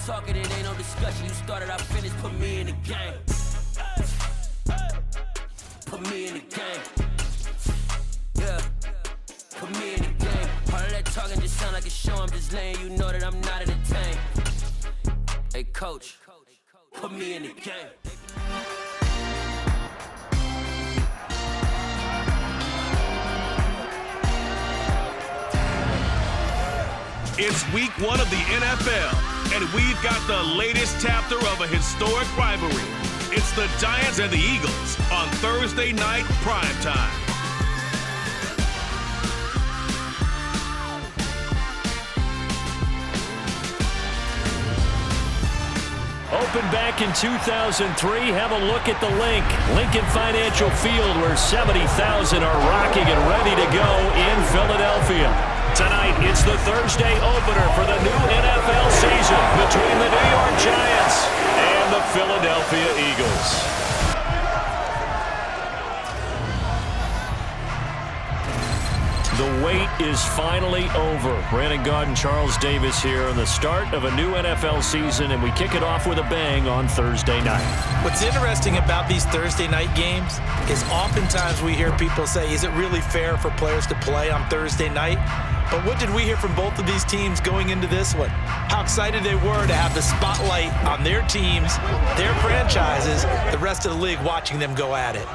talking, it ain't no discussion. You started, I finished, put me in the game. Put me in the game. Yeah. Put me in the game. All of that talking just sound like a show. I'm just letting you know that I'm not entertained. Hey, coach, put me in the game. It's week 1 of the NFL, and we've got the latest chapter of a historic rivalry. It's the Giants and the Eagles on Thursday night primetime. Opened back in 2003, have a look at the Lincoln Financial Field, where 70,000 are rocking and ready to go in Philadelphia. Tonight, it's the Thursday opener for the new NFL season between the New York Giants and the Philadelphia Eagles. The wait is finally over. Brandon Gaud and Charles Davis here on the start of a new NFL season, and we kick it off with a bang on Thursday night. What's interesting about these Thursday night games is oftentimes we hear people say, is it really fair for players to play on Thursday night? But what did we hear from both of these teams going into this one? How excited they were to have the spotlight on their teams, their franchises, the rest of the league watching them go at it.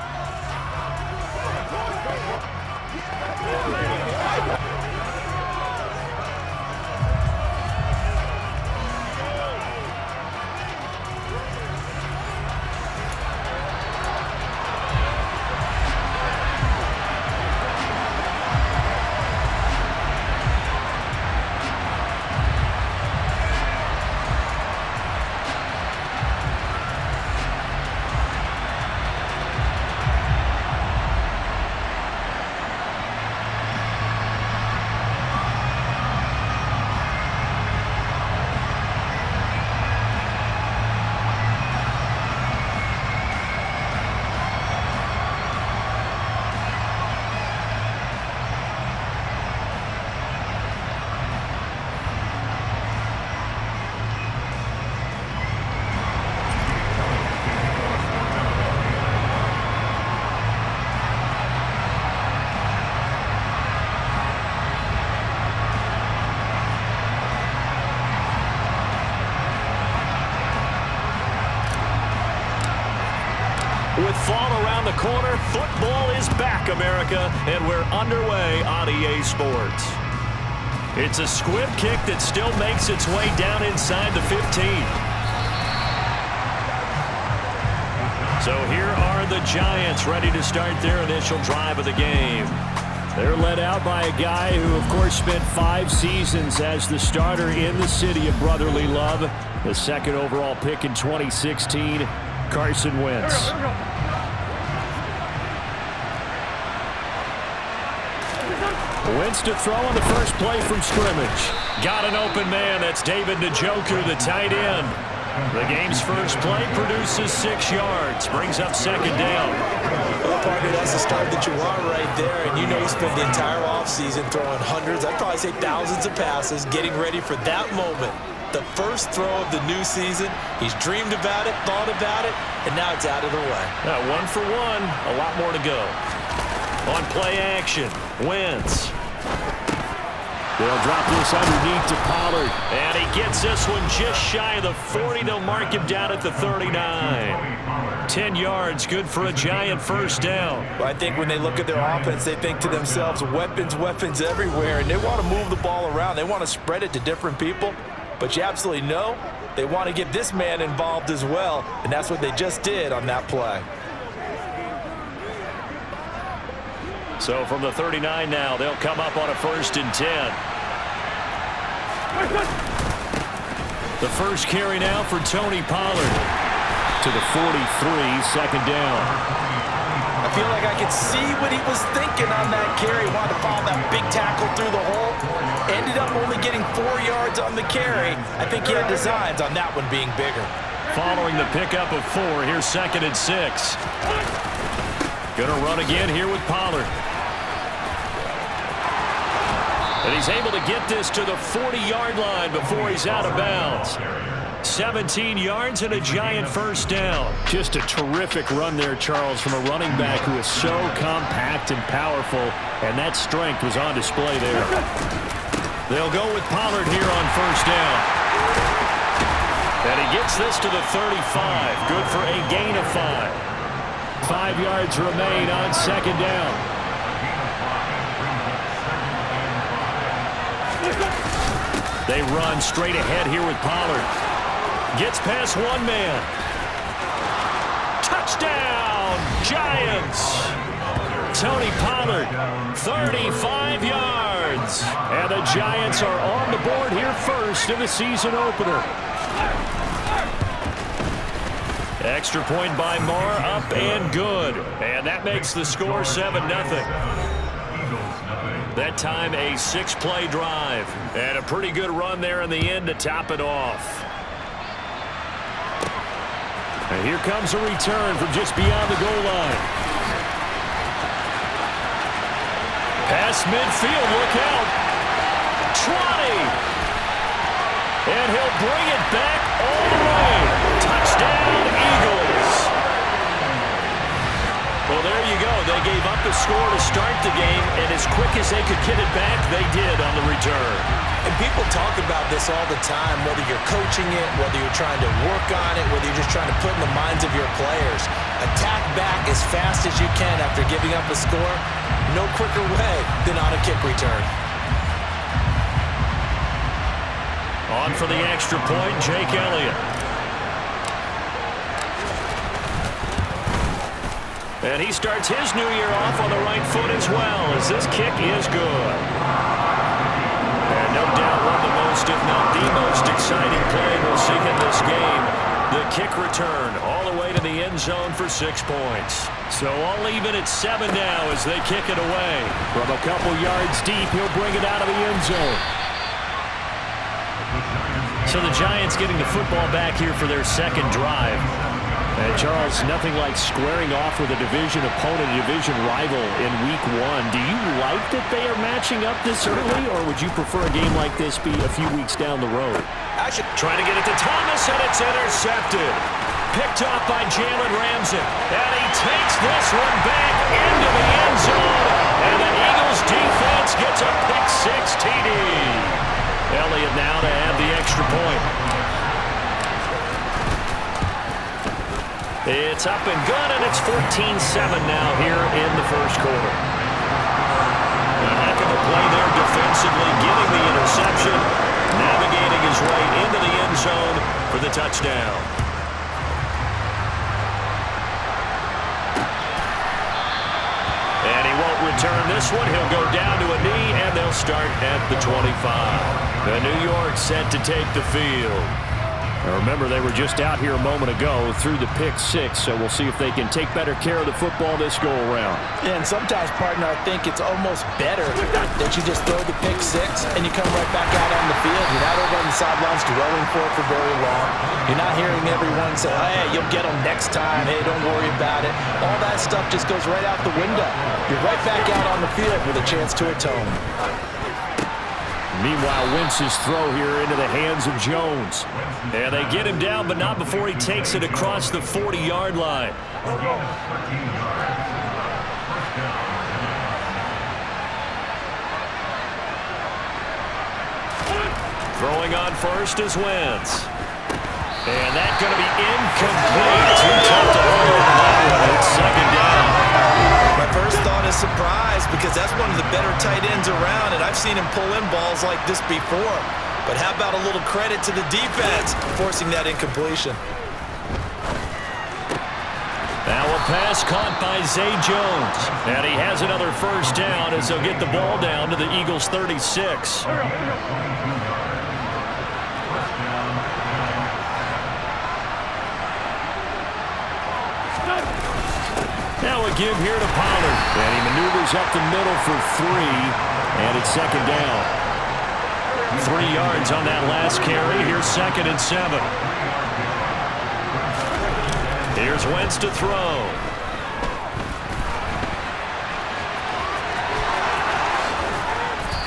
With fall around the corner, football is back, America, and we're underway on EA Sports. It's a squib kick that still makes its way down inside the 15. So here are the Giants ready to start their initial drive of the game. They're led out by a guy who, of course, spent 5 seasons as the starter in the city of brotherly love. The second overall pick in 2016, Carson Wentz. Wentz to throw on the first play from scrimmage. Got an open man. That's David Njoku, the tight end. The game's first play produces 6 yards. Brings up second down. Well, partner, that's the start that you want right there. And you know you spent the entire offseason throwing hundreds, I'd probably say thousands of passes, getting ready for that moment. The first throw of the new season. He's dreamed about it, thought about it, and now it's out of the way. Now, 1 for 1, a lot more to go. On play action, Wentz. They'll drop this underneath to Pollard. And he gets this one just shy of the 40. They'll mark him down at the 39. 10 yards, good for a Giant first down. Well, I think when they look at their offense, they think to themselves, weapons everywhere, and they want to move the ball around. They want to spread it to different people. But you absolutely know they want to get this man involved as well, and that's what they just did on that play. So from the 39 now, they'll come up on a 1st and 10. The first carry now for Tony Pollard to the 43, second down. I feel like I could see what he was thinking on that carry. He wanted to follow that big tackle through the hole. Ended up only getting 4 yards on the carry. I think he had designs on that one being bigger. Following the pickup of 4, here's 2nd and 6. Gonna run again here with Pollard. And he's able to get this to the 40-yard line before he's out of bounds. 17 yards and a giant first down. Just a terrific run there, Charles, from a running back who is so compact and powerful, and that strength was on display there. They'll go with Pollard here on first down. And he gets this to the 35. Good for a gain of 5. 5 yards remain on second down. They run straight ahead here with Pollard. Gets past one man. Touchdown, Giants! Tony Pollard, 35 yards. And the Giants are on the board here first in the season opener. Extra point by Marr, up and good. And that makes the score 7-0. That time a 6-play drive. And a pretty good run there in the end to top it off. And here comes a return from just beyond the goal line. Past midfield, look out. 20. And he'll bring it back all the way. Touchdown, Eagles. Well, there you go. They gave up the score to start the game, and as quick as they could get it back, they did on the return. And people talk about this all the time, whether you're coaching it, whether you're trying to work on it, whether you're just trying to put in the minds of your players. Attack back as fast as you can after giving up a score. No quicker way than on a kick return. On for the extra point, Jake Elliott. And he starts his new year off on the right foot as well, as this kick is good. And no doubt one of the most, if not the most exciting play we'll see in this game. The kick return all the way to the end zone for 6 points. So all even at 7 now as they kick it away. From a couple yards deep, he'll bring it out of the end zone. So the Giants getting the football back here for their second drive. And Charles, nothing like squaring off with a division opponent, a division rival in week 1. Do you like that they are matching up this early, or would you prefer a game like this be a few weeks down the road? Trying to get it to Thomas, and it's intercepted. Picked off by Jalen Ramsey. And he takes this one back into the end zone. And the Eagles defense gets a pick-6 TD. Elliott now to add the extra point. It's up and good, and it's 14-7 now here in the first quarter. A heck of a play there defensively, getting the interception, navigating his way into the end zone for the touchdown. And he won't return this one. He'll go down to a knee, and they'll start at the 25. The New York set to take the field. Now remember, they were just out here a moment ago through the pick-6, so we'll see if they can take better care of the football this go-around. Yeah, and sometimes, partner, I think it's almost better that you just throw the pick-6 and you come right back out on the field. You're not over on the sidelines dwelling for it for very long. You're not hearing everyone say, hey, you'll get them next time. Hey, don't worry about it. All that stuff just goes right out the window. You're right back out on the field with a chance to atone. Meanwhile, Wentz's throw here into the hands of Jones. And they get him down, but not before he takes it across the 40-yard line. Throwing on first is Wentz. And that's going to be incomplete. Too tough to hold on that one. It's second down. My first thought is surprise, because that's one of the better tight ends around, and I've seen him pull in balls like this before. But how about a little credit to the defense forcing that incompletion? Now a pass caught by Zay Jones. And he has another first down as they'll get the ball down to the Eagles' 36. Now a give here to Pollard. And he maneuvers up the middle for 3. And it's second down. 3 yards on that last carry. Here's 2nd and 7. Here's Wentz to throw.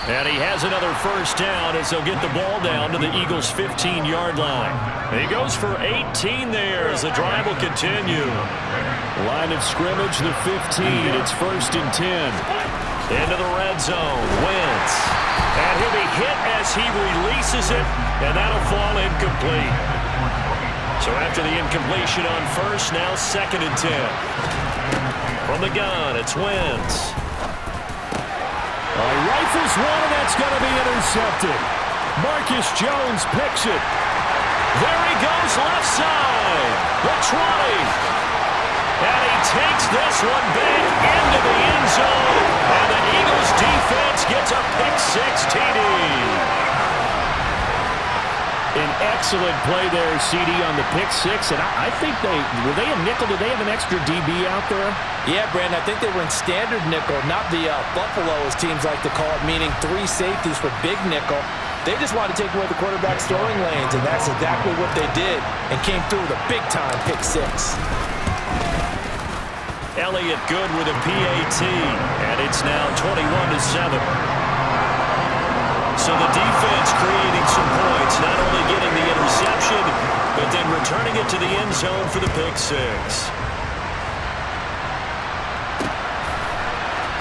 And he has another first down as they'll get the ball down to the Eagles' 15-yard line. He goes for 18 there as the drive will continue. Line of scrimmage, the 15. It's 1st and 10. Into the red zone. Wentz. And he'll be hit as he releases it, and that'll fall incomplete. So after the incompletion on first, now 2nd and 10. From the gun, it's Wentz. Rifles one, and that's going to be intercepted. Marcus Jones picks it. There he goes, left side. The 20. And he takes this one back into the end zone. And the Eagles defense gets a pick-6 TD. An excellent play there, CD, on the pick-6. And I think were they a nickel? Did they have an extra DB out there? Yeah, Brandon, I think they were in standard nickel, not the Buffalo, as teams like to call it, meaning 3 safeties for big nickel. They just wanted to take away the quarterback's throwing lanes, and that's exactly what they did, and came through with a big-time pick-6. Elliott good with a PAT, and it's now 21-7. So the defense creating some points, not only getting the interception, but then returning it to the end zone for the pick-6.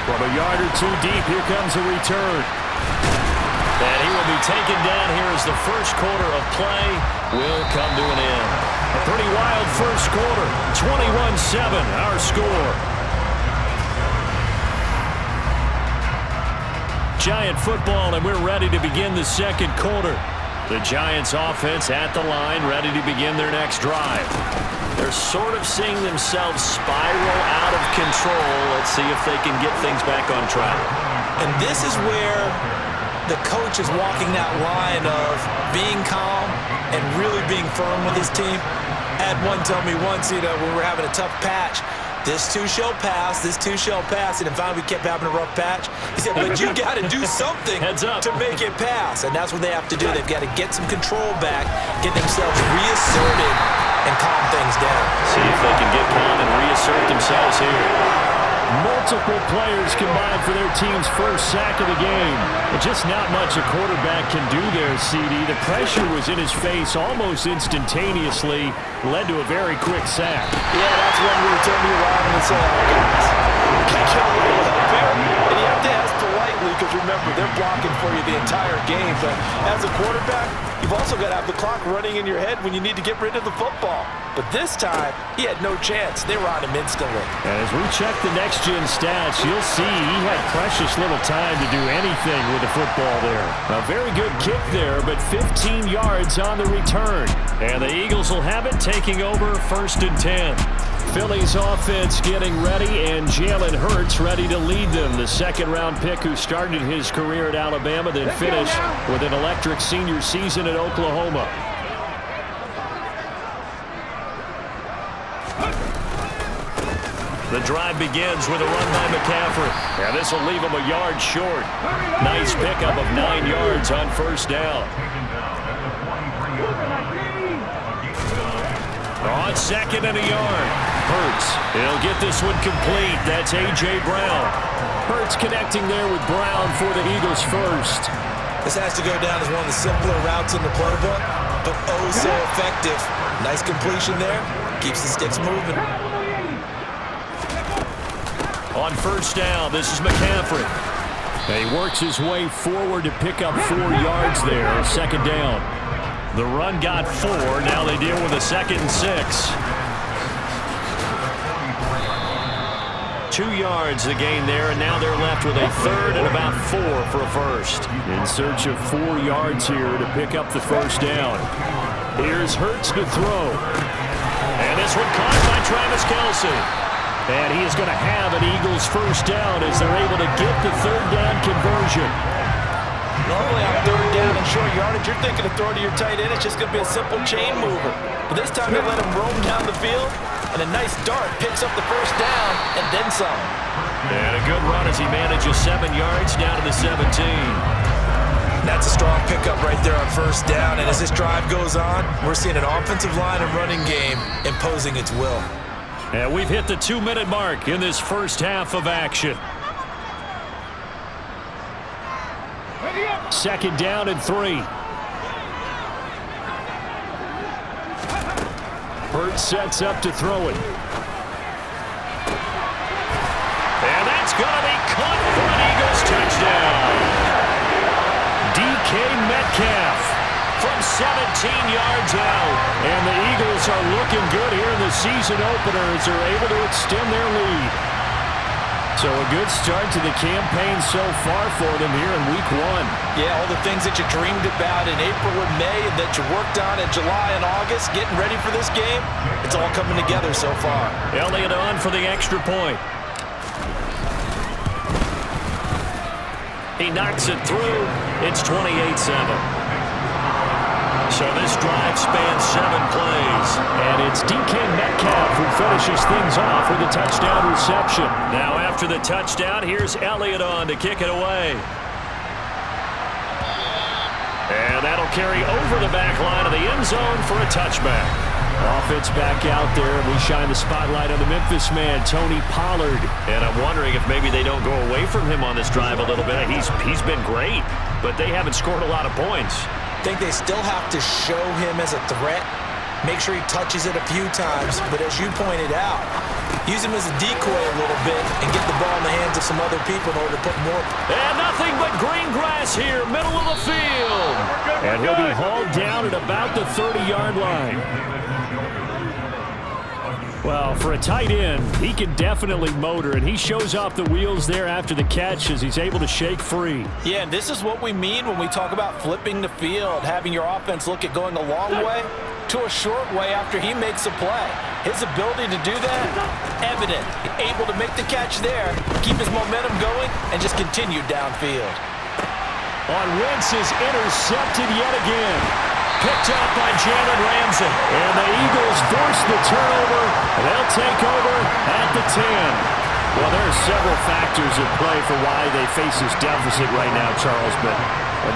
From a yard or two deep, here comes a return. And he will be taken down here as the first quarter of play will come to an end. A pretty wild first quarter. 21-7, our score. Giant football, and we're ready to begin the second quarter. The Giants offense at the line, ready to begin their next drive. They're sort of seeing themselves spiral out of control. Let's see if they can get things back on track. And this is where the coach is walking that line of being calm and really being firm with his team. I had one tell me once, when we were having a tough patch, this too shall pass, this too shall pass, and finally we kept having a rough patch. He said, but you got to do something to make it pass, and that's what they have to do. They've got to get some control back, get themselves reasserted, and calm things down. See if they can get calm and reassert themselves here. Multiple players combined for their team's first sack of the game. But just not much a quarterback can do there, CD. The pressure was in his face almost instantaneously, led to a very quick sack. Yeah, that's when we turn you around and say, oh, guys, you can't get away with up here. And you have to ask politely, because remember, they're blocking for you the entire game. But as a quarterback, you've also got to have the clock running in your head when you need to get rid of the football. But this time, he had no chance. They were on him instantly. And as we check the next-gen stats, you'll see he had precious little time to do anything with the football there. A very good kick there, but 15 yards on the return. And the Eagles will have it, taking over 1st and 10. Philly's offense getting ready, and Jalen Hurts ready to lead them. The second-round pick who started his career at Alabama, then finished with an electric senior season at Oklahoma. The drive begins with a run by McCaffrey. And this will leave him a yard short. Nice pickup of 9 yards on first down. On 2nd and a yard. Hurts. He'll get this one complete. That's A.J. Brown. Hurts connecting there with Brown for the Eagles first. This has to go down as one of the simpler routes in the playbook, but oh so effective. Nice completion there. Keeps the sticks moving. On first down, this is McCaffrey. And he works his way forward to pick up 4 yards there. 2nd down. The run got 4. Now they deal with a 2nd and 6. 2 yards the gain there, and now they're left with a 3rd and about 4 for a first. In search of 4 yards here to pick up the first down. Here's Hurts to throw. And this one caught by Travis Kelce. And he is going to have an Eagles first down as they're able to get the 3rd down conversion. Normally on 3rd down and short yardage, you're thinking of throw to your tight end. It's just going to be a simple chain mover. But this time they let him roam down the field, and a nice dart picks up the first down and then some. And a good run as he manages 7 yards down to the 17. That's a strong pickup right there on first down. And as this drive goes on, we're seeing an offensive line and running game imposing its will. And we've hit the 2-minute mark in this first half of action. 2nd down and 3. Hurts sets up to throw it. And that's going to be caught for an Eagles touchdown. DK Metcalf from 17 yards out. And the Eagles are looking good here in the season opener as they're able to extend their lead. So a good start to the campaign so far for them here in week 1. Yeah, all the things that you dreamed about in April and May and that you worked on in July and August, getting ready for this game, it's all coming together so far. Elliott on for the extra point. He knocks it through. It's 28-7. So this drive spans 7 plays. And it's DK Metcalf who finishes things off with a touchdown reception. Now after the touchdown, here's Elliott on to kick it away. And that'll carry over the back line of the end zone for a touchback. Offense back out there. We shine the spotlight on the Memphis man, Tony Pollard. And I'm wondering if maybe they don't go away from him on this drive a little bit. He's been great, but they haven't scored a lot of points. I think they still have to show him as a threat. Make sure he touches it a few times. But as you pointed out, use him as a decoy a little bit and get the ball in the hands of some other people in order to put more. And nothing but green grass here, middle of the field. And he'll be hauled down at about the 30-yard line. Well, for a tight end, he can definitely motor, and he shows off the wheels there after the catch as he's able to shake free. Yeah, and this is what we mean when we talk about flipping the field, having your offense look at going a long way to a short way after he makes a play. His ability to do that, evident. Able to make the catch there, keep his momentum going, and just continue downfield. On Wentz is intercepted yet again. Picked up by Jalen Ramsey. And the Eagles force the turnover. They'll take over at the 10. Well, there are several factors at play for why they face this deficit right now, Charles, but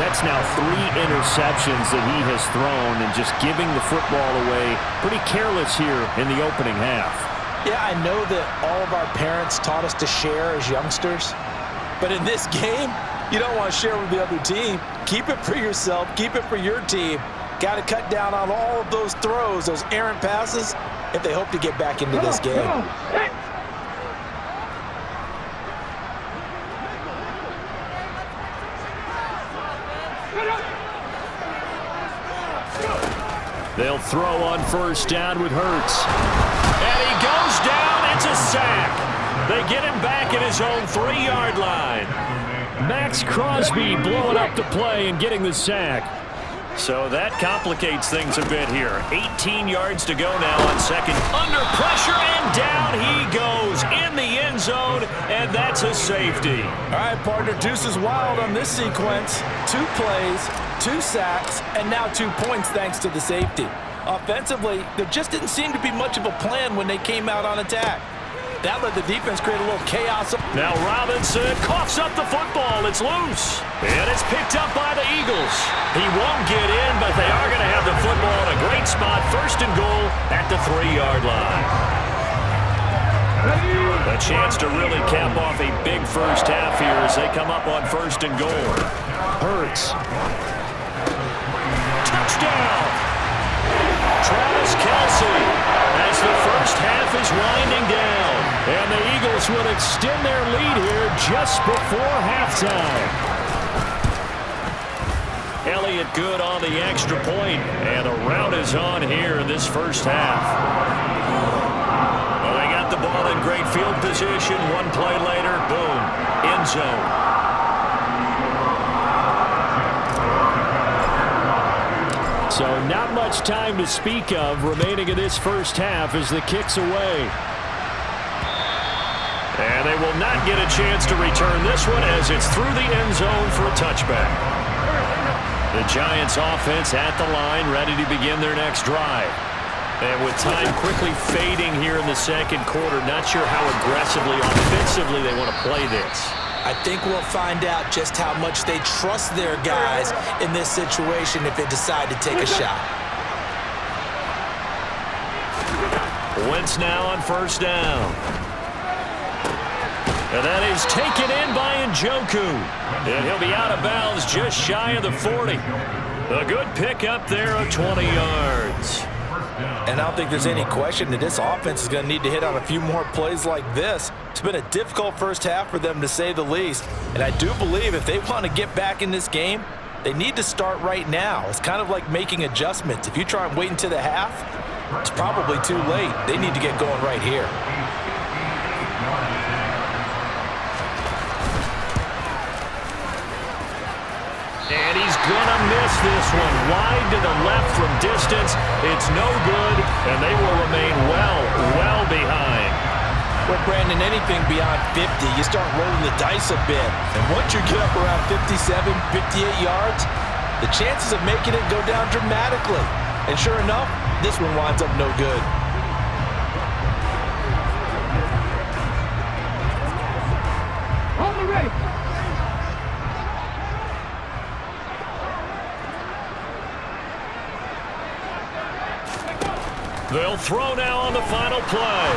that's now 3 interceptions that he has thrown and just giving the football away. Pretty careless here in the opening half. Yeah, I know that all of our parents taught us to share as youngsters, but in this game, you don't want to share with the other team. Keep it for yourself. Keep it for your team. Got to cut down on all of those throws, those errant passes, if they hope to get back into this game. They'll throw on first down with Hurts. And he goes down. It's a sack. They get him back at his own 3-yard line. Max Crosby blowing up the play and getting the sack. So that complicates things a bit here. 18 yards to go now on second. Under pressure, and down he goes in the end zone, and that's a safety. All right, partner, deuce is wild on this sequence. 2 plays, 2 sacks, and now 2 points thanks to the safety. Offensively, there just didn't seem to be much of a plan when they came out on attack. That let the defense create a little chaos. Now Robinson coughs up the football. It's loose. And it's picked up by the Eagles. He won't get in, but they are going to have the football in a great spot. 1st and goal at the 3-yard line. A chance to really cap off a big first half here as they come up on 1st and goal. Hurts. Touchdown! Travis Kelce as the first half is winding down. And the Eagles will extend their lead here just before halftime. Elliott good on the extra point, and a rout is on here in this first half. Well, they got the ball in great field position. 1 play later, boom, end zone. So not much time to speak of remaining in this first half as the kick's away. And they will not get a chance to return this one as it's through the end zone for a touchback. The Giants offense at the line, ready to begin their next drive. And with time quickly fading here in the second quarter, not sure how aggressively, offensively they want to play this. I think we'll find out just how much they trust their guys in this situation if they decide to take a shot. Wentz now on first down. And that is taken in by Njoku. And he'll be out of bounds just shy of the 40. A good pick up there of 20 yards. And I don't think there's any question that this offense is going to need to hit on a few more plays like this. It's been a difficult first half for them, to say the least. And I do believe if they want to get back in this game, they need to start right now. It's kind of like making adjustments. If you try and wait until the half, it's probably too late. They need to get going right here. And he's going to miss this one. Wide to the left from distance. It's no good, and they will remain well behind. Well, Brandon, anything beyond 50, you start rolling the dice a bit. And once you get up around 57, 58 yards, the chances of making it go down dramatically. And sure enough, this one winds up no good. On the ready. They'll throw now on the final play.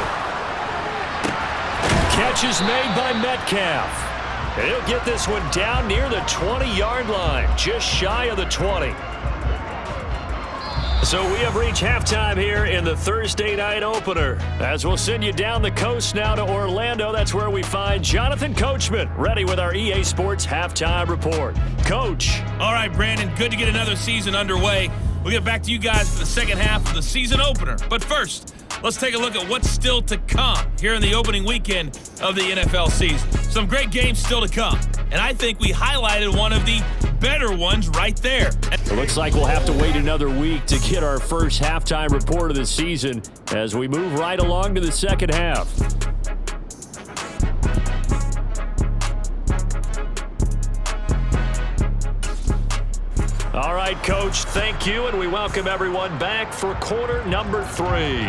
Catch is made by Metcalf. And he'll get this one down near the 20-yard line, just shy of the 20. So we have reached halftime here in the Thursday night opener. As we'll send you down the coast now to Orlando, that's where we find Jonathan Coachman, ready with our EA Sports halftime report. Coach. All right, Brandon, good to get another season underway. We'll get back to you guys for the second half of the season opener. But first, let's take a look at what's still to come here in the opening weekend of the NFL season. Some great games still to come, and I think we highlighted one of the better ones right there. It looks like we'll have to wait another week to get our first halftime report of the season as we move right along to the second half. All right, Coach, thank you, and we welcome everyone back for quarter number 3.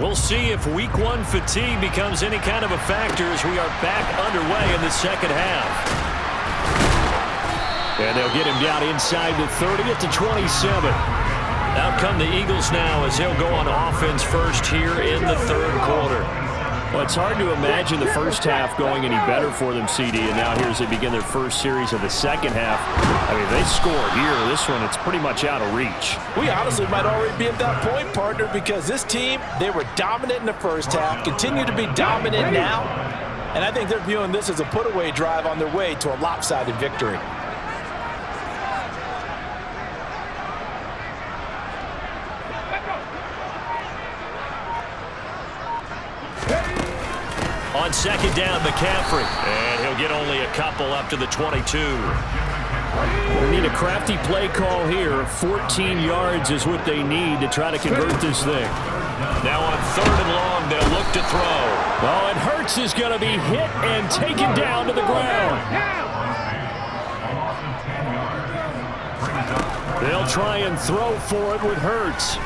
We'll see if week 1 fatigue becomes any kind of a factor as we are back underway in the second half. And they'll get him down inside the 30 at the 27. Out come the Eagles now as they'll go on offense first here in the third quarter. Well, it's hard to imagine the first half going any better for them, CD, and now here as they begin their first series of the second half. I mean, they score here. This one, it's pretty much out of reach. We honestly might already be at that point, partner, because this team, they were dominant in the first half, continue to be dominant now, and I think they're viewing this as a put-away drive on their way to a lopsided victory. On second down, McCaffrey. And he'll get only a couple up to the 22. They need a crafty play call here. 14 yards is what they need to try to convert this thing. Now on third and long, they'll look to throw. Oh, and Hurts is going to be hit and taken down to the ground. They'll try and throw for it with Hurts.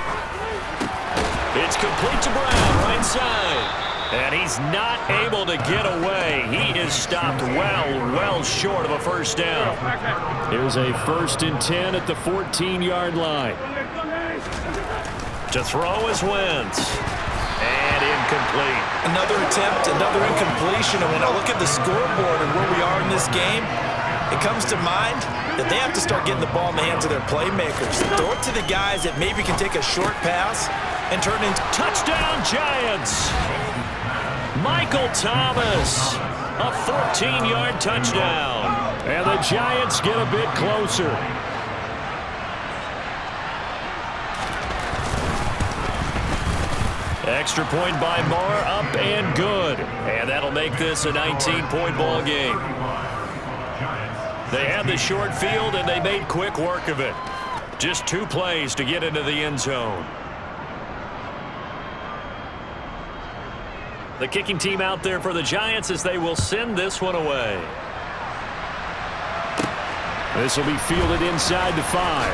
It's complete to Brown, right side. And he's not able to get away. He is stopped well short of a first down. Here's a 1st and 10 at the 14-yard line. To throw is Wentz. And incomplete. Another attempt, another incompletion. And when I look at the scoreboard and where we are in this game, it comes to mind that they have to start getting the ball in the hands of their playmakers. Throw it to the guys that maybe can take a short pass and turn into touchdown Giants. Michael Thomas, a 14-yard touchdown. And the Giants get a bit closer. Extra point by Moore, up and good. And that'll make this a 19-point ball game. They had the short field, and they made quick work of it. Just 2 plays to get into the end zone. The kicking team out there for the Giants as they will send this one away. This will be fielded inside the 5.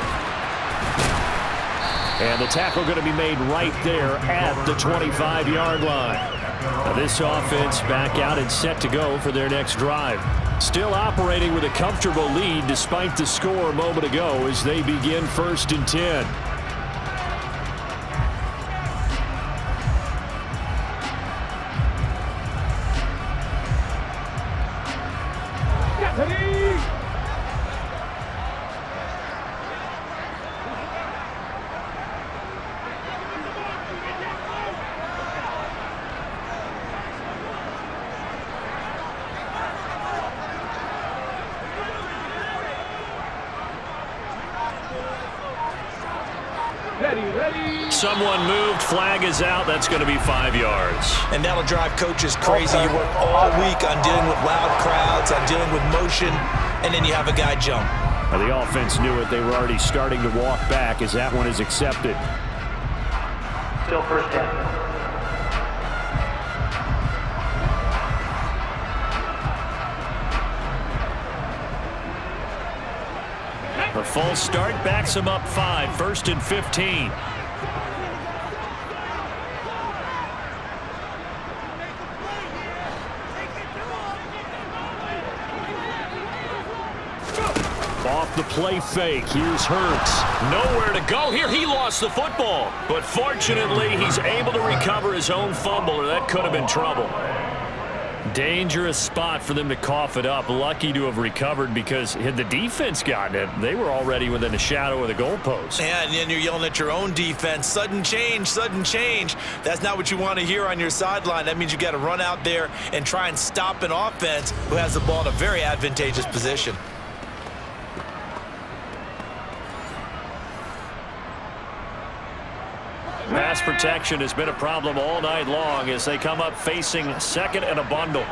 And the tackle going to be made right there at the 25-yard line. Now this offense back out and set to go for their next drive. Still operating with a comfortable lead despite the score a moment ago as they begin 1st and 10. Someone moved. Flag is out. That's going to be 5 yards. And that'll drive coaches crazy. You work all week on dealing with loud crowds, on dealing with motion, and then you have a guy jump. Now, the offense knew it. They were already starting to walk back as that one is accepted. Still first down. A false start backs him up 5. 1st and 15. Off the play fake. Here's Hurts. Nowhere to go here. He lost the football. But fortunately, he's able to recover his own fumble, or that could have been trouble. Dangerous spot for them to cough it up. Lucky to have recovered because had the defense gotten it, they were already within a shadow of the goalpost. Yeah, and then you're yelling at your own defense. Sudden change, sudden change. That's not what you want to hear on your sideline. That means you got to run out there and try and stop an offense who has the ball in a very advantageous position. Pass protection has been a problem all night long as they come up facing second and a bundle.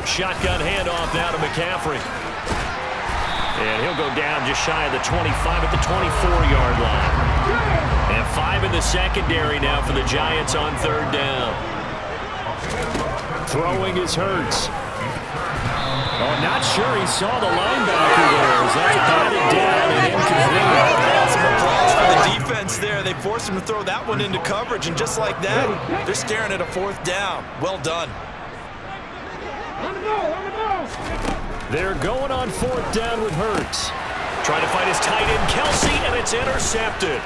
Shotgun handoff now to McCaffrey. And he'll go down just shy of the 25 at the 24-yard line. And 5 in the secondary now for the Giants on 3rd down. Throwing is Hurts. Oh, not sure he saw the linebacker there. Is that batted down and incomplete? Some applause for the defense there. They forced him to throw that one into coverage, and just like that, they're staring at a 4th down. Well done. They're going on 4th down with Hurts. Trying to find his tight end, Kelsey, and it's intercepted.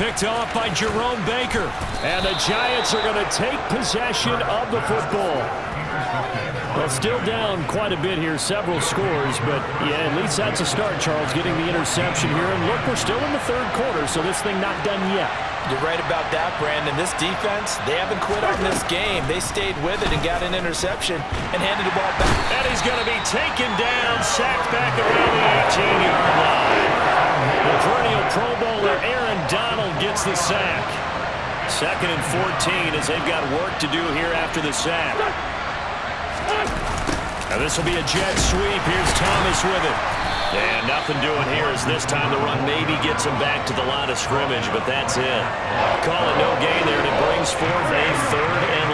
Picked off by Jerome Baker. And the Giants are going to take possession of the football. Well, still down quite a bit here, several scores, but yeah, at least that's a start, Charles, getting the interception here. And look, we're still in the 3rd quarter, so this thing not done yet. You're right about that, Brandon. This defense, they haven't quit on this game. They stayed with it and got an interception and handed the ball back. And he's going to be taken down, sacked back around the 18-yard line. The perennial Pro Bowler Aaron Donald gets the sack. 2nd and 14 as they've got work to do here after the sack. Now this will be a jet sweep. Here's Thomas with it. And nothing doing here as this time the run maybe gets him back to the line of scrimmage, but that's it. Call it no gain there, and it brings forth a 3rd and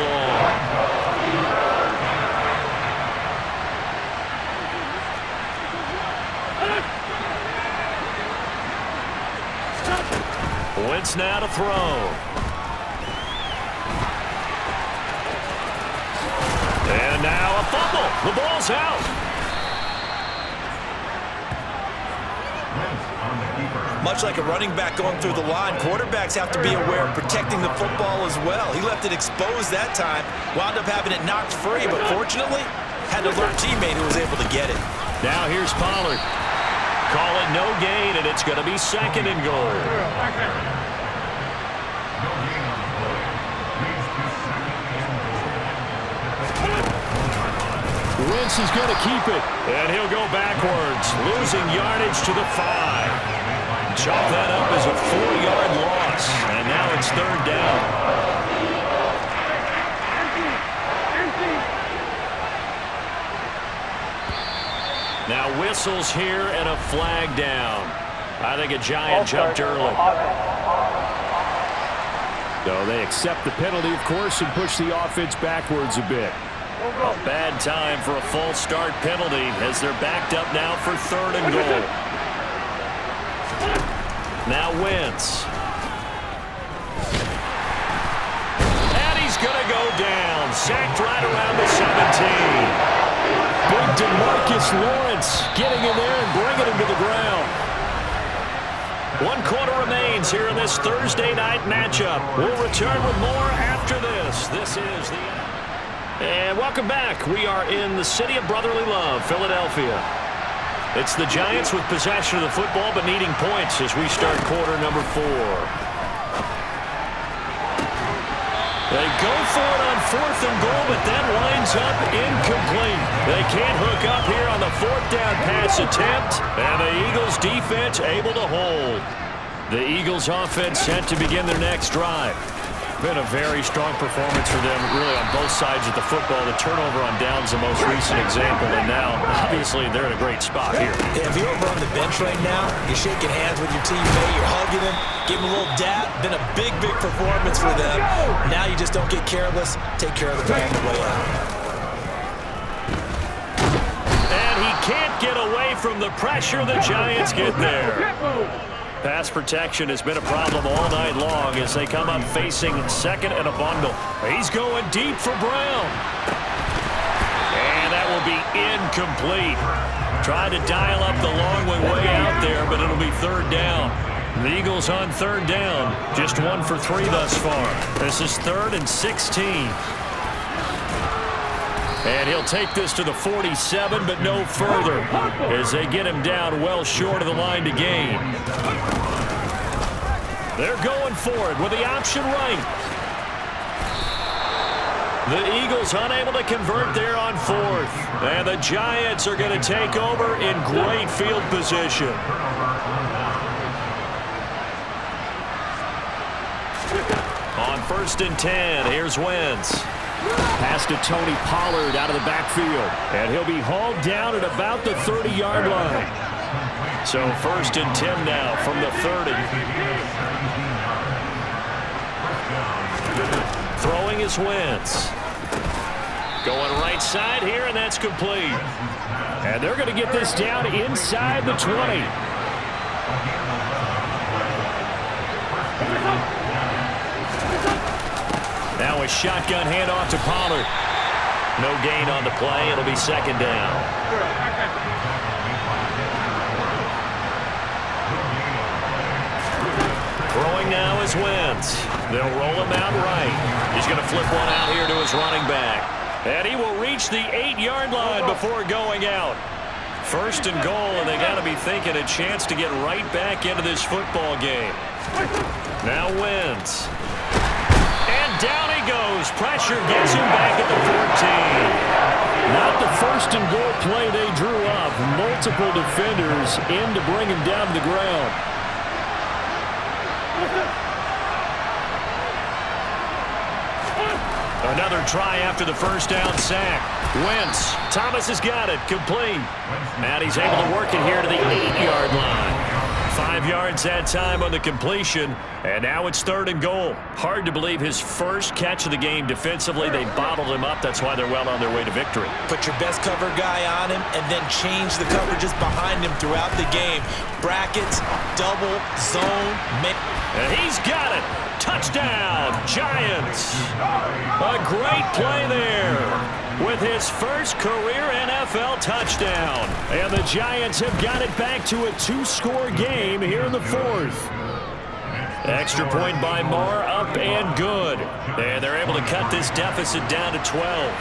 long. Wentz now to throw. And now a fumble. The ball's out. Much like a running back going through the line, quarterbacks have to be aware of protecting the football as well. He left it exposed that time, wound up having it knocked free, but fortunately had an alert teammate who was able to get it. Now here's Pollard. Call it no gain, and it's going to be 2nd and goal. Wentz is going to keep it, and he'll go backwards, losing yardage to the 5. Chalk that up as a 4-yard loss, and now it's 3rd down. Now whistles here and a flag down. I think a Giant jumped early. So they accept the penalty, of course, and push the offense backwards a bit. A bad time for a false start penalty as they're backed up now for 3rd and goal. Now Wentz. And he's going to go down. Sacked right around the 17. Big DeMarcus Lawrence getting in there and bringing him to the ground. 1 quarter remains here in this Thursday night matchup. We'll return with more after this. This is the... And welcome back. We are in the city of brotherly love, Philadelphia. It's the Giants with possession of the football but needing points as we start quarter number 4. They go for it on 4th and goal, but that winds up incomplete. They can't hook up here on the 4th down pass attempt, and the Eagles defense able to hold. The Eagles offense set to begin their next drive. Been a very strong performance for them, really, on both sides of the football. The turnover on downs the most recent example, and now, obviously, they're in a great spot here. Yeah, if you're over on the bench right now, you're shaking hands with your teammate, you're hugging him, give him a little dap. Been a big, big performance for them. Now you just don't get careless. Take care of the ball on the way out. And he can't get away from the pressure. The Giants get there. Pass protection has been a problem all night long as they come up facing second and a bundle. He's going deep for Brown. And that will be incomplete. Trying to dial up the long way out there, but it'll be 3rd down. The Eagles on 3rd down. Just 1 for 3 thus far. This is 3rd and 16. And he'll take this to the 47, but no further as they get him down well short of the line to gain. They're going for it with the option right. The Eagles unable to convert there on 4th. And the Giants are going to take over in great field position. On 1st and 10, here's Wentz. Pass to Tony Pollard out of the backfield. And he'll be hauled down at about the 30-yard line. So 1st and 10 now from the 30. Throwing is Wentz. Going right side here, and that's complete. And they're going to get this down inside the 20. Now a shotgun handoff to Pollard. No gain on the play. It'll be 2nd down. Throwing now is Wentz. They'll roll him out right. He's going to flip one out here to his running back. And he will reach the 8-yard line before going out. 1st and goal, and they got to be thinking a chance to get right back into this football game. Now Wentz. And down he goes. Pressure gets him back at the 14. Not the 1st and goal play they drew up. Multiple defenders in to bring him down to the ground. Another try after the 1st down sack. Wentz. Thomas has got it. Complete. And he's able to work it here to the 8-yard line. 5 yards that time on the completion, and now it's 3rd and goal. Hard to believe his first catch of the game defensively. They bottled him up. That's why they're well on their way to victory. Put your best cover guy on him and then change the coverages behind him throughout the game. Brackets, double, zone. And he's got it. Touchdown, Giants. A great play there with his first career NFL touchdown. And the Giants have got it back to a 2-score game here in the 4th. Extra point by Moore, up and good. And they're able to cut this deficit down to 12.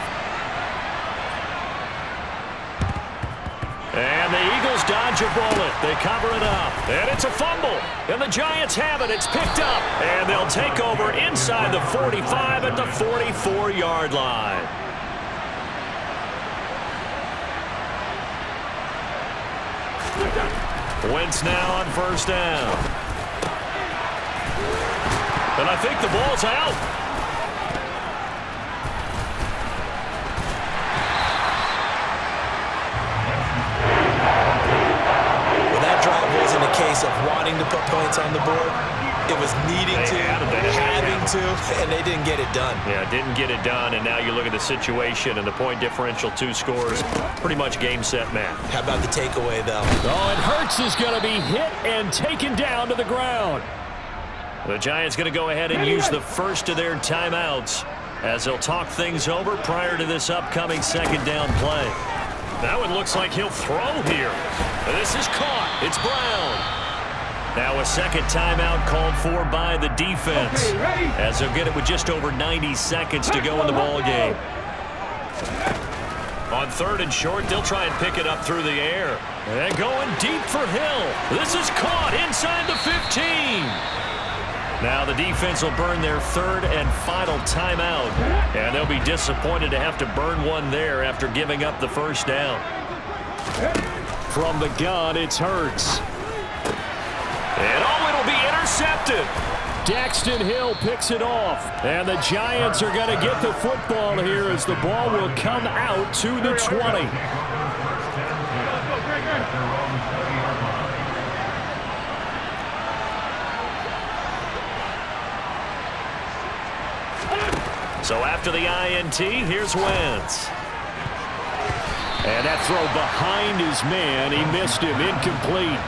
And the Eagles dodge a bullet. They cover it up. And it's a fumble. And the Giants have it. It's picked up. And they'll take over inside the 45 at the 44-yard line. Wentz now on 1st down. And I think the ball's out. Case of wanting to put points on the board. It was needing to, having to, and they didn't get it done. Yeah, didn't get it done, and now you look at the situation and the point differential, 2 scores, pretty much game, set, match. How about the takeaway, though? Oh, and Hurts is going to be hit and taken down to the ground. The Giants going to go ahead and use the first of their timeouts as they'll talk things over prior to this upcoming 2nd down play. That one looks like he'll throw here. This is caught. It's Brown. Now a 2nd timeout called for by the defense as they'll get it with just over 90 seconds to go in the ball game. On 3rd and short, they'll try and pick it up through the air. And going deep for Hill. This is caught inside the 15. Now the defense will burn their third and final timeout. And they'll be disappointed to have to burn one there after giving up the first down. From the gun, it's Hurts. And it'll be intercepted. Daxton Hill picks it off. And the Giants are going to get the football here as the ball will come out to the 20. So after the INT, here's Wentz. And that throw behind his man. He missed him. Incomplete.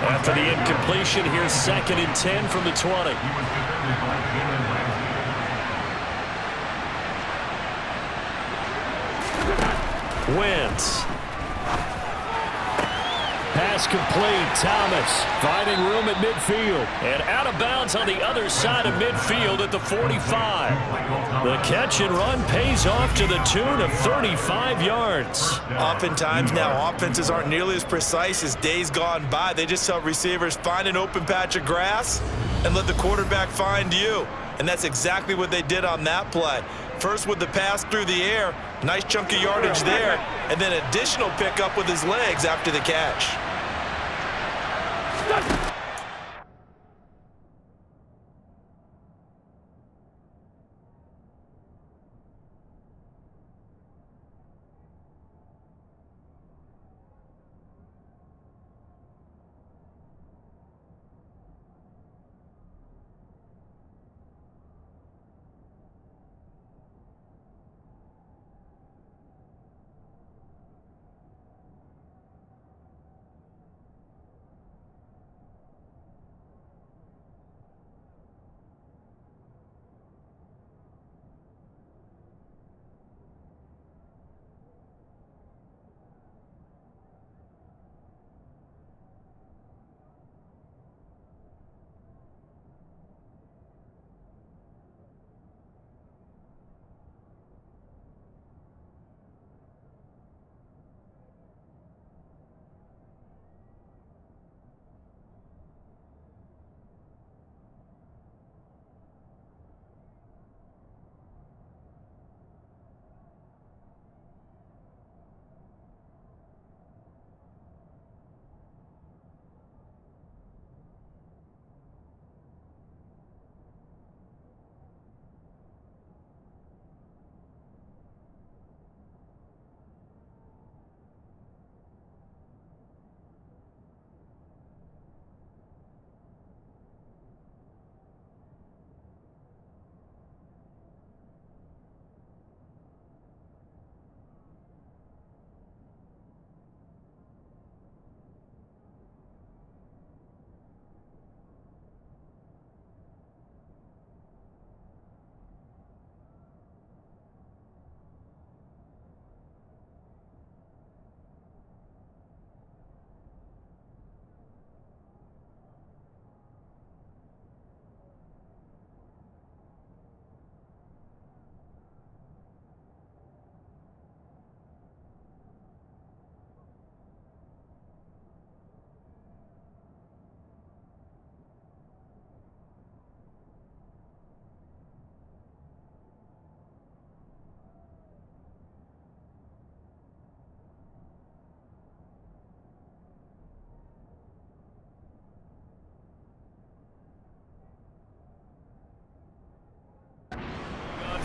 After the incompletion, here's 2nd and 10 from the 20. Wentz. Pass complete. Thomas finding room at midfield. And out of bounds on the other side of midfield at the 45. The catch and run pays off to the tune of 35 yards. Oftentimes now, offenses aren't nearly as precise as days gone by. They just help receivers find an open patch of grass and let the quarterback find you. And that's exactly what they did on that play. First with the pass through the air, nice chunk of yardage there, and then additional pickup with his legs after the catch.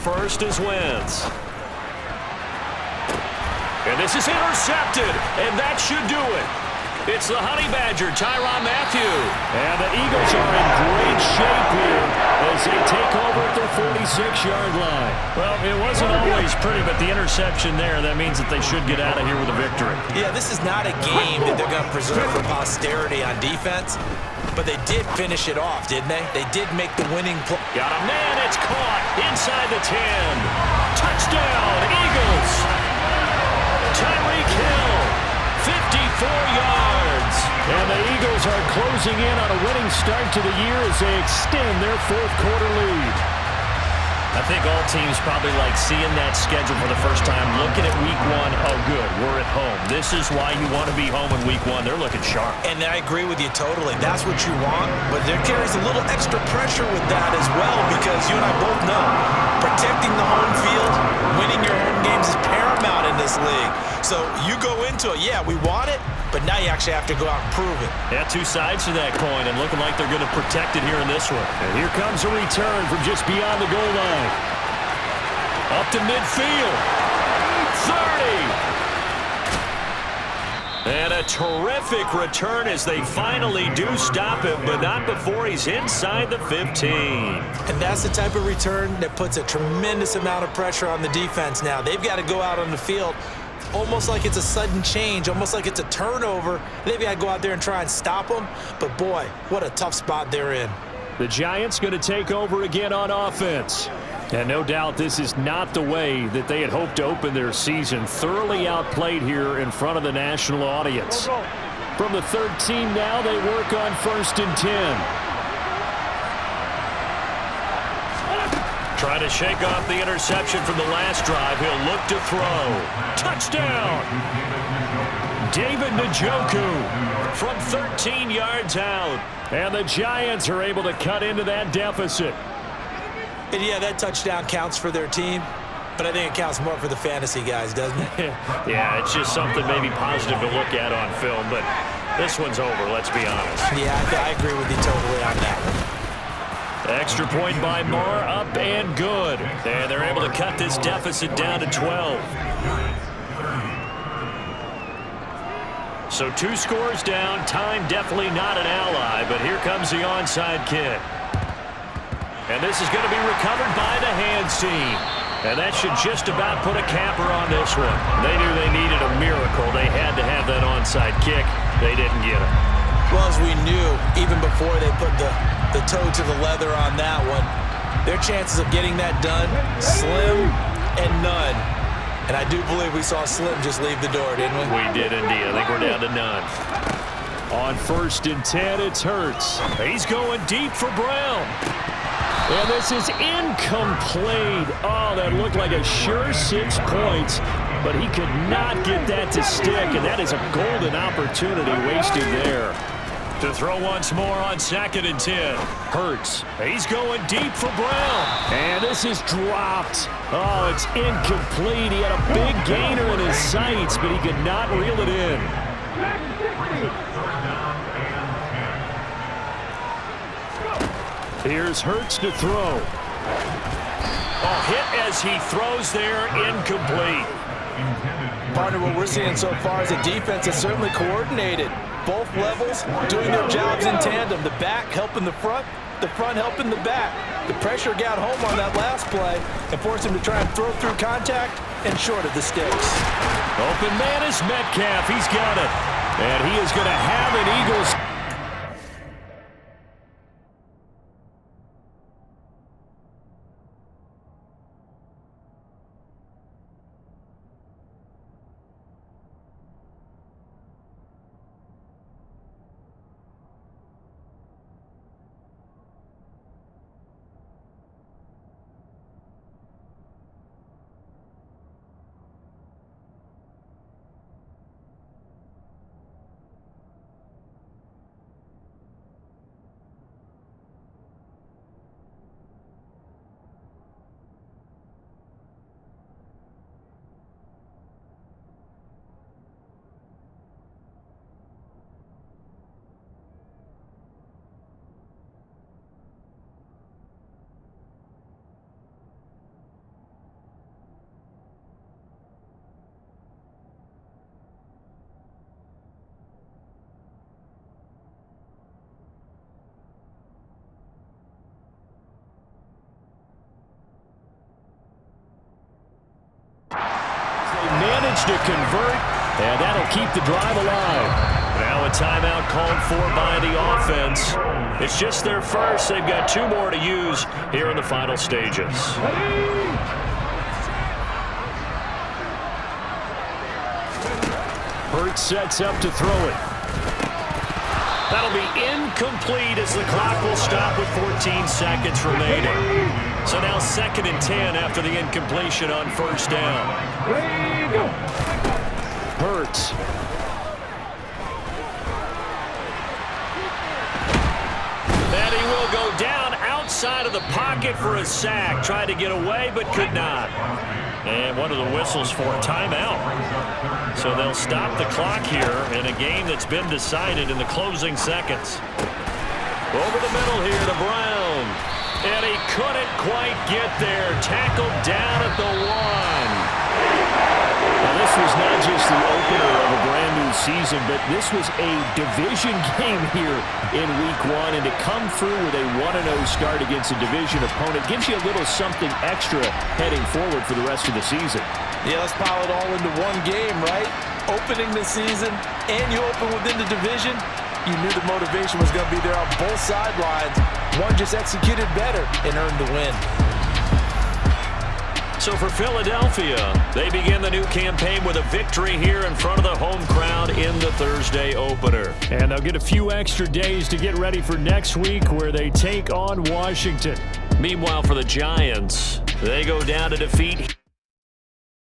First is Wentz. And this is intercepted, and that should do it. It's the Honey Badger, Tyrann Mathieu. And the Eagles are in great shape here as they take over at their 46-yard line. Well, it wasn't always pretty, but the interception there, that means that they should get out of here with a victory. Yeah, this is not a game that they're going to preserve for posterity on defense, but they did finish it off, didn't they? They did make the winning play. Got a man, it's caught inside the 10. Touchdown, Eagles. Tyreek Hill, 54 yards. And the Eagles are closing in on a winning start to the year as they extend their fourth quarter lead. I think all teams probably like seeing that schedule for the first time, looking at week one. Oh, good, we're at home. This is why you want to be home in week one. They're looking sharp. And I agree with you totally. That's what you want, but there carries a little extra pressure with that as well, because you and I both know protecting the home field, winning your home games is paramount in this league. So you go into it, yeah, we want it, but now you actually have to go out and prove it. Yeah, two sides to that coin, and looking like they're going to protect it here in this one. And here comes a return from just beyond the goal line. Up to midfield. 30. And a terrific return as they finally do stop him, but not before he's inside the 15. And that's the type of return that puts a tremendous amount of pressure on the defense now. They've got to go out on the field almost like it's a sudden change, almost like it's a turnover. They've got to go out there and try and stop them. But, boy, what a tough spot they're in. The Giants going to take over again on offense. And no doubt this is not the way that they had hoped to open their season. Thoroughly outplayed here in front of the national audience. From the 13 now, they work on 1st and 10. Trying to shake off the interception from the last drive. He'll look to throw. Touchdown! David Njoku from 13 yards out. And the Giants are able to cut into that deficit. And yeah, that touchdown counts for their team, but I think it counts more for the fantasy guys, doesn't it? Yeah, it's just something maybe positive to look at on film, but this one's over, let's be honest. Yeah, I agree with you totally on that. Extra point by Moore, up and good. And they're able to cut this deficit down to 12. So 2 scores down, time definitely not an ally, but here comes the onside kick. And this is going to be recovered by the hands team. And that should just about put a capper on this one. They knew they needed a miracle. They had to have that onside kick. They didn't get it. Well, as we knew, even before they put the toe to the leather on that one, their chances of getting that done, slim and none. And I do believe we saw Slim just leave the door, didn't we? We did indeed. I think we're down to none. On 1st and 10, it's Hurts. He's going deep for Brown. And this is incomplete. Oh, that looked like a sure 6 points, but he could not get that to stick, and that is a golden opportunity wasted there. To throw once more on 2nd and 10. Hurts. He's going deep for Brown. And this is dropped. Oh, it's incomplete. He had a big gainer in his sights, but he could not reel it in. Here's Hurts to throw. Oh, hit as he throws there, incomplete. Partner, what we're seeing so far is a defense that's certainly coordinated. Both levels doing their jobs in tandem. The back helping the front helping the back. The pressure got home on that last play and forced him to try and throw through contact and short of the sticks. Open man is Metcalf. He's got it. And he is going to have an Eagles. Managed to convert, and that'll keep the drive alive. Now a timeout called for by the offense. It's just their first. They've got 2 more to use here in the final stages. Hurts sets up to throw it. That'll be incomplete as the clock will stop with 14 seconds remaining. So now 2nd and 10 after the incompletion on first down. Hurts. And he will go down outside of the pocket for a sack. Tried to get away, but could not. And one of the whistles for a timeout. So they'll stop the clock here in a game that's been decided in the closing seconds. Over the middle here to Brown. And he couldn't quite get there. Tackled down at the 1. Now, this was not just the opener of a brand new season, but this was a division game here in week 1. And to come through with a 1-0 start against a division opponent gives you a little something extra heading forward for the rest of the season. Yeah, let's pile it all into one game, right? Opening the season, and you open within the division. You knew the motivation was going to be there on both sidelines. One just executed better and earned the win. So for Philadelphia, they begin the new campaign with a victory here in front of the home crowd in the Thursday opener. And they'll get a few extra days to get ready for next week where they take on Washington. Meanwhile, for the Giants, they go down to defeat